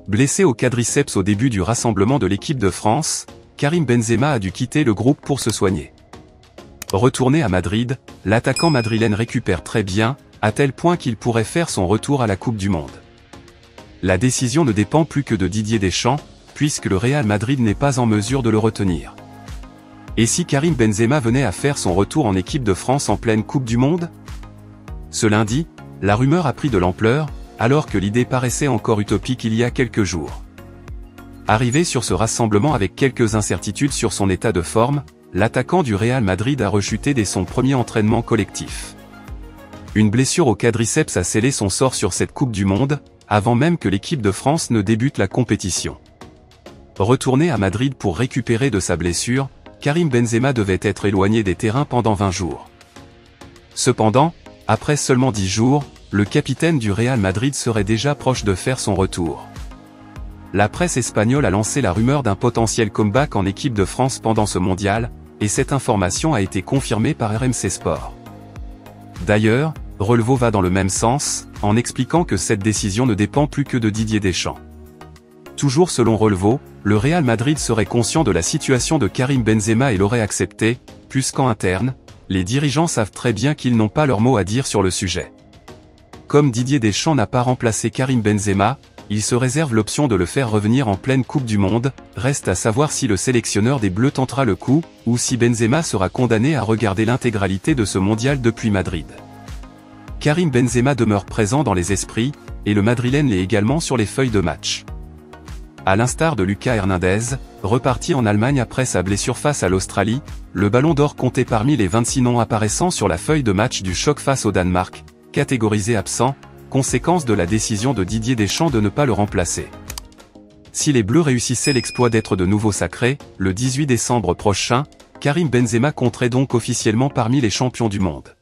Blessé au quadriceps au début du rassemblement de l'équipe de France, Karim Benzema a dû quitter le groupe pour se soigner. Retourné à Madrid, l'attaquant madrilène récupère très bien, à tel point qu'il pourrait faire son retour à la Coupe du Monde. La décision ne dépend plus que de Didier Deschamps, puisque le Real Madrid n'est pas en mesure de le retenir. Et si Karim Benzema venait à faire son retour en équipe de France en pleine Coupe du Monde? Ce lundi, la rumeur a pris de l'ampleur, alors que l'idée paraissait encore utopique il y a quelques jours. Arrivé sur ce rassemblement avec quelques incertitudes sur son état de forme, l'attaquant du Real Madrid a rechuté dès son premier entraînement collectif. Une blessure au quadriceps a scellé son sort sur cette Coupe du Monde, avant même que l'équipe de France ne débute la compétition. Retourné à Madrid pour récupérer de sa blessure, Karim Benzema devait être éloigné des terrains pendant 20 jours. Cependant, après seulement 10 jours, le capitaine du Real Madrid serait déjà proche de faire son retour. La presse espagnole a lancé la rumeur d'un potentiel comeback en équipe de France pendant ce mondial, et cette information a été confirmée par RMC Sport. D'ailleurs, Relevo va dans le même sens, en expliquant que cette décision ne dépend plus que de Didier Deschamps. Toujours selon Relevo, le Real Madrid serait conscient de la situation de Karim Benzema et l'aurait accepté, puisqu'en interne, les dirigeants savent très bien qu'ils n'ont pas leur mot à dire sur le sujet. Comme Didier Deschamps n'a pas remplacé Karim Benzema, il se réserve l'option de le faire revenir en pleine Coupe du Monde, reste à savoir si le sélectionneur des Bleus tentera le coup, ou si Benzema sera condamné à regarder l'intégralité de ce mondial depuis Madrid. Karim Benzema demeure présent dans les esprits, et le Madrilène l'est également sur les feuilles de match. À l'instar de Lucas Hernandez, reparti en Allemagne après sa blessure face à l'Australie, le Ballon d'Or comptait parmi les 26 noms apparaissant sur la feuille de match du choc face au Danemark, catégorisé absent, conséquence de la décision de Didier Deschamps de ne pas le remplacer. Si les Bleus réussissaient l'exploit d'être de nouveau sacrés, le 18 décembre prochain, Karim Benzema compterait donc officiellement parmi les champions du monde.